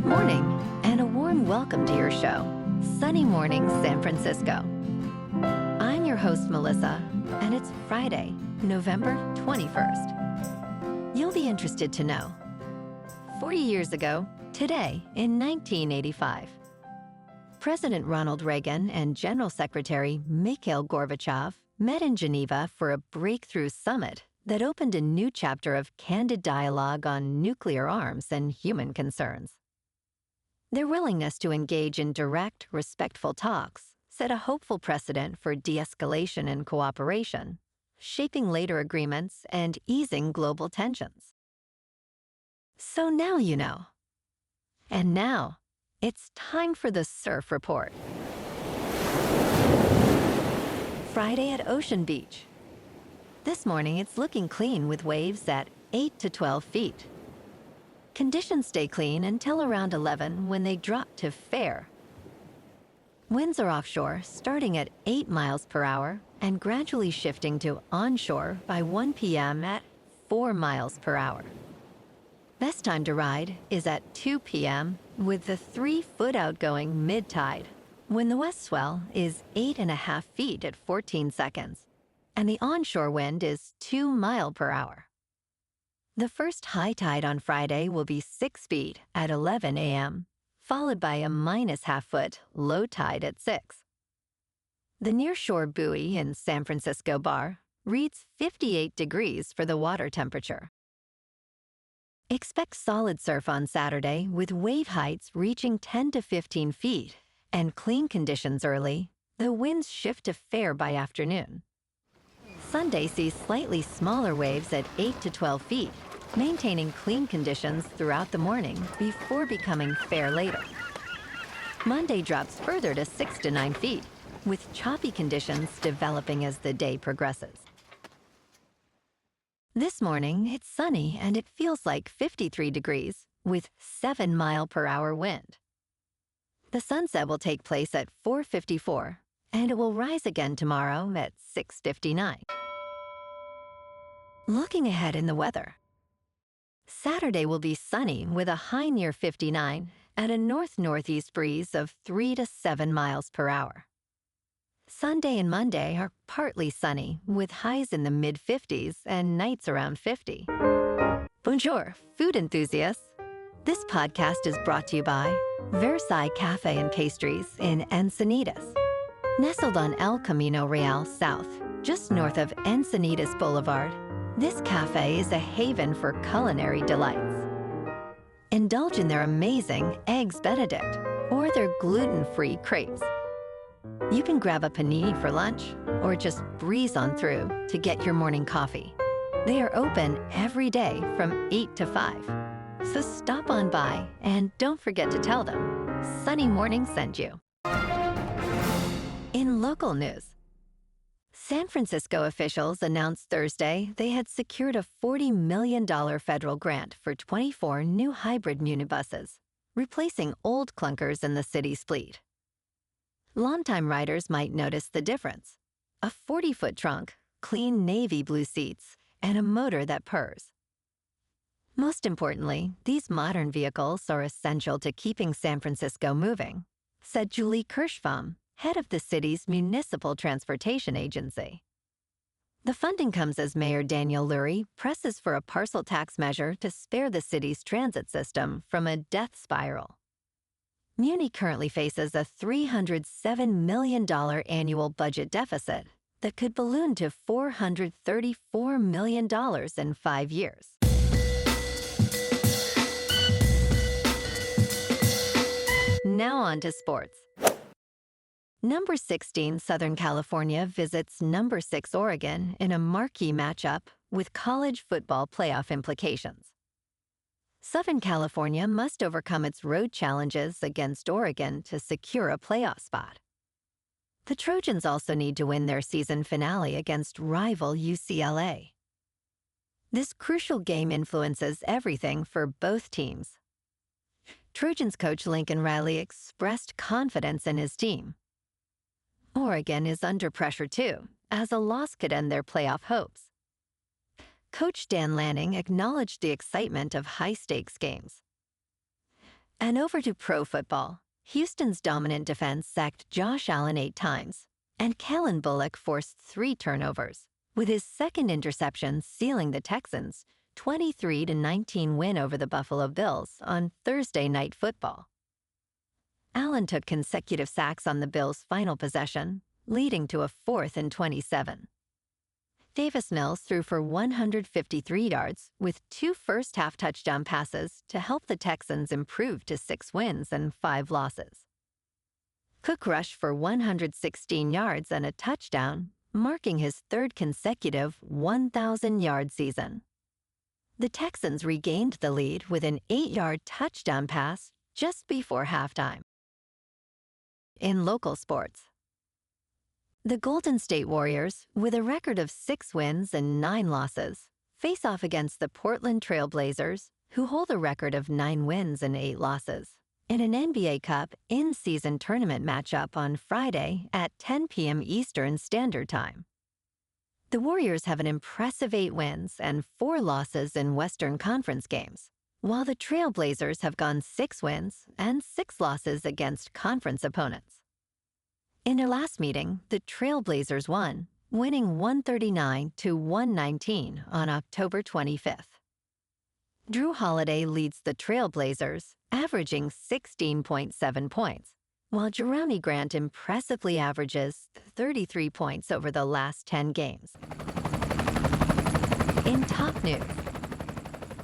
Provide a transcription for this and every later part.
Good morning, and a warm welcome to your show, Sunny Morning San Francisco. I'm your host, Melissa, and it's Friday, November 21st. You'll be interested to know, 40 years ago, today in 1985, President Ronald Reagan and General Secretary Mikhail Gorbachev met in Geneva for a breakthrough summit that opened a new chapter of candid dialogue on nuclear arms and human concerns. Their willingness to engage in direct, respectful talks set a hopeful precedent for de-escalation and cooperation, shaping later agreements and easing global tensions. So now you know. And now, it's time for the Surf Report. Friday at Ocean Beach. This morning, it's looking clean with waves at 8 to 12 feet. Conditions stay clean until around 11 when they drop to fair. Winds are offshore, starting at 8 miles per hour and gradually shifting to onshore by 1 p.m. at 4 miles per hour. Best time to ride is at 2 p.m. with the 3-foot outgoing mid-tide, when the west swell is 8.5 feet at 14 seconds, and the onshore wind is 2 miles per hour. The first high tide on Friday will be 6 feet at 11 a.m., followed by a -0.5 foot low tide at 6. The nearshore buoy in San Francisco Bar reads 58 degrees for the water temperature. Expect solid surf on Saturday with wave heights reaching 10 to 15 feet and clean conditions early. The winds shift to fair by afternoon. Sunday sees slightly smaller waves at 8 to 12 feet, maintaining clean conditions throughout the morning before becoming fair later. Monday drops further to 6 to 9 feet, with choppy conditions developing as the day progresses. This morning, it's sunny and it feels like 53 degrees with 7 mile per hour wind. The sunset will take place at 4:54, and it will rise again tomorrow at 6:59. Looking ahead in the weather. Saturday will be sunny with a high near 59 and a north-northeast breeze of 3 to 7 miles per hour. Sunday and Monday are partly sunny with highs in the mid-50s and nights around 50. Bonjour, food enthusiasts. This podcast is brought to you by Versailles Cafe and Pastries in Encinitas. Nestled on El Camino Real South, just north of Encinitas Boulevard, this cafe is a haven for culinary delights. Indulge in their amazing Eggs Benedict or their gluten-free crepes. You can grab a panini for lunch or just breeze on through to get your morning coffee. They are open every day from 8 to 5. So stop on by and don't forget to tell them Sunny Morning sent you. In local news, San Francisco officials announced Thursday they had secured a $40 million federal grant for 24 new hybrid Muni buses, replacing old clunkers in the city's fleet. Longtime riders might notice the difference: a 40-foot trunk, clean navy blue seats, and a motor that purrs. Most importantly, these modern vehicles are essential to keeping San Francisco moving, said Julie Kirschbaum, head of the city's municipal transportation agency. The funding comes as Mayor Daniel Lurie presses for a parcel tax measure to spare the city's transit system from a death spiral. Muni currently faces a $307 million annual budget deficit that could balloon to $434 million in 5 years. Now on to sports. Number 16 Southern California visits number 6 Oregon in a marquee matchup with college football playoff implications. Southern California must overcome its road challenges against Oregon to secure a playoff spot. The Trojans also need to win their season finale against rival UCLA. This crucial game influences everything for both teams. Trojans coach Lincoln Riley expressed confidence in his team. Oregon is under pressure too, as a loss could end their playoff hopes. Coach Dan Lanning acknowledged the excitement of high-stakes games. And over to pro football. Houston's dominant defense sacked Josh Allen 8 times, and Kellen Bullock forced 3 turnovers, with his second interception sealing the Texans' 23-19 win over the Buffalo Bills on Thursday Night Football. Allen took consecutive sacks on the Bills' final possession, leading to a 4th and 27. Davis Mills threw for 153 yards with 2 first-half touchdown passes to help the Texans improve to 6 wins and 5 losses. Cook rushed for 116 yards and a touchdown, marking his 3rd consecutive 1,000-yard season. The Texans regained the lead with an 8-yard touchdown pass just before halftime. In local sports, the Golden State Warriors, with a record of 6 wins and 9 losses, face off against the Portland Trail Blazers, who hold a record of 9 wins and 8 losses, in an NBA Cup in-season tournament matchup on Friday at 10 p.m. Eastern Standard Time. The Warriors have an impressive 8 wins and 4 losses in Western Conference games, while the Trail Blazers have gone 6 wins and 6 losses against conference opponents. In their last meeting, the Trail Blazers won, winning 139-119 on October 25th. Jrue Holiday leads the Trail Blazers, averaging 16.7 points, while Jerami Grant impressively averages 33 points over the last 10 games. In top news,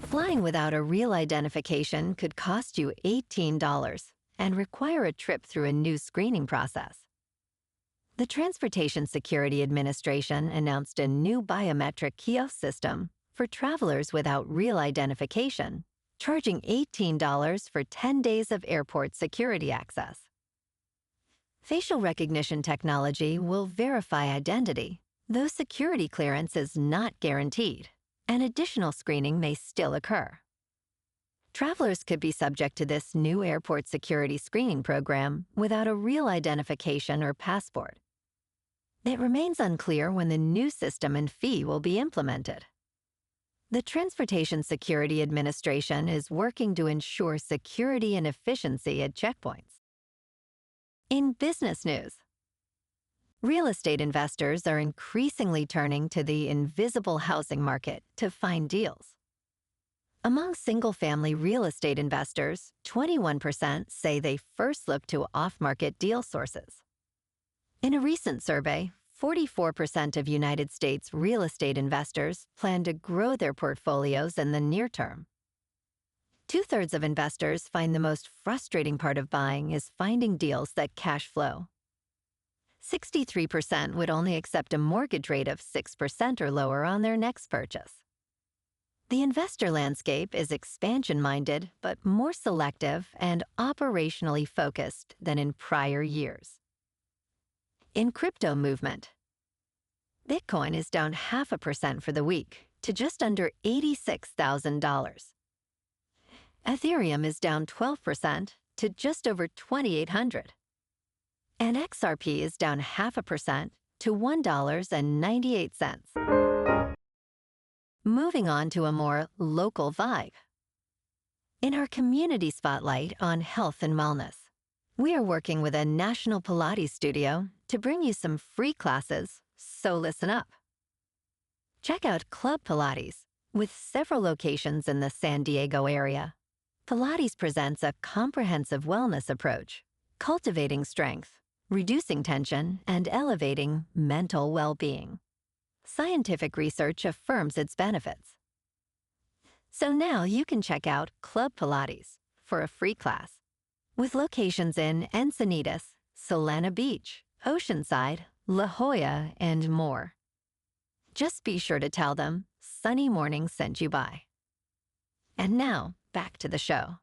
flying without a real identification could cost you $18 and require a trip through a new screening process. The Transportation Security Administration announced a new biometric kiosk system for travelers without real identification, charging $18 for 10 days of airport security access. Facial recognition technology will verify identity, though security clearance is not guaranteed, and additional screening may still occur. Travelers could be subject to this new airport security screening program without a real identification or passport. It remains unclear when the new system and fee will be implemented. The Transportation Security Administration is working to ensure security and efficiency at checkpoints. In business news, real estate investors are increasingly turning to the invisible housing market to find deals. Among single-family real estate investors, 21% say they first look to off-market deal sources. In a recent survey, 44% of United States real estate investors plan to grow their portfolios in the near term. 2/3 of investors find the most frustrating part of buying is finding deals that cash flow. 63% would only accept a mortgage rate of 6% or lower on their next purchase. The investor landscape is expansion-minded, but more selective and operationally focused than in prior years. In crypto movement, Bitcoin is down 0.5% for the week to just under $86,000. Ethereum is down 12% to just over 2,800. And XRP is down 0.5% to $1.98. Moving on to a more local vibe. In our community spotlight on health and wellness, we are working with a national Pilates studio to bring you some free classes, so listen up. Check out Club Pilates, with several locations in the San Diego area. Pilates presents a comprehensive wellness approach, cultivating strength, reducing tension, and elevating mental well-being. Scientific research affirms its benefits. So now you can check out Club Pilates for a free class, with locations in Encinitas, Solana Beach, Oceanside, La Jolla, and more. Just be sure to tell them Sunny Morning sent you by. And now, back to the show.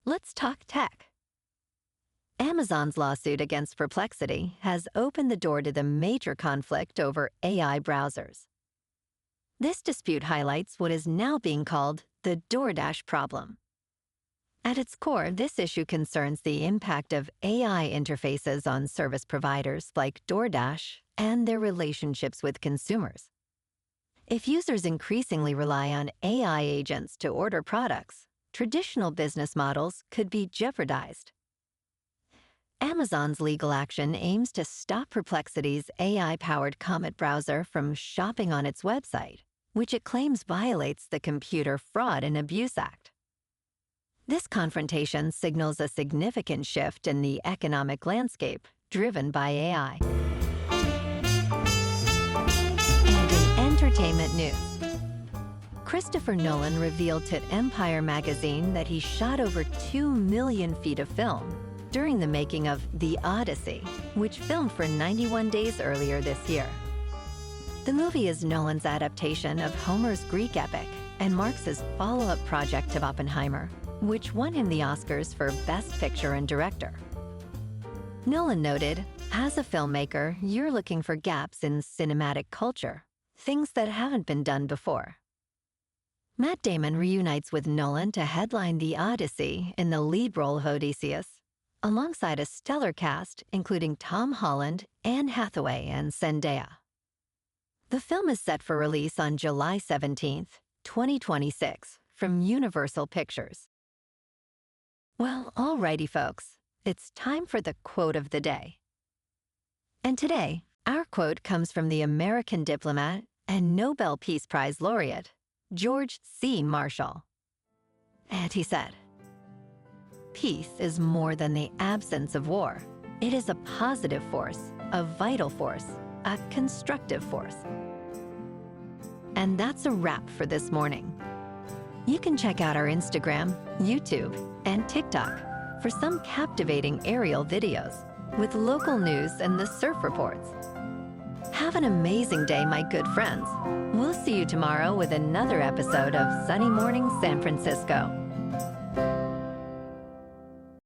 Let's talk tech. Amazon's lawsuit against Perplexity has opened the door to the major conflict over AI browsers. This dispute highlights what is now being called the DoorDash problem. At its core, this issue concerns the impact of AI interfaces on service providers like DoorDash and their relationships with consumers. If users increasingly rely on AI agents to order products, traditional business models could be jeopardized. Amazon's legal action aims to stop Perplexity's AI-powered Comet browser from shopping on its website, which it claims violates the Computer Fraud and Abuse Act. This confrontation signals a significant shift in the economic landscape driven by AI. And in entertainment news, Christopher Nolan revealed to Empire magazine that he shot over 2 million feet of film during the making of The Odyssey, which filmed for 91 days earlier this year. The movie is Nolan's adaptation of Homer's Greek epic and marks his follow-up project to Oppenheimer, which won him the Oscars for Best Picture and Director. Nolan noted, "As a filmmaker, you're looking for gaps in cinematic culture, things that haven't been done before." Matt Damon reunites with Nolan to headline The Odyssey in the lead role of Odysseus, alongside a stellar cast including Tom Holland, Anne Hathaway, and Zendaya. The film is set for release on July 17th, 2026, from Universal Pictures. Well, alrighty folks, it's time for the quote of the day. And today, our quote comes from the American diplomat and Nobel Peace Prize laureate, George C. Marshall. And he said, "Peace is more than the absence of war. It is a positive force, a vital force, a constructive force." And that's a wrap for this morning. You can check out our Instagram, YouTube, and TikTok for some captivating aerial videos with local news and the surf reports. Have an amazing day, my good friends. We'll see you tomorrow with another episode of Sunny Morning San Francisco.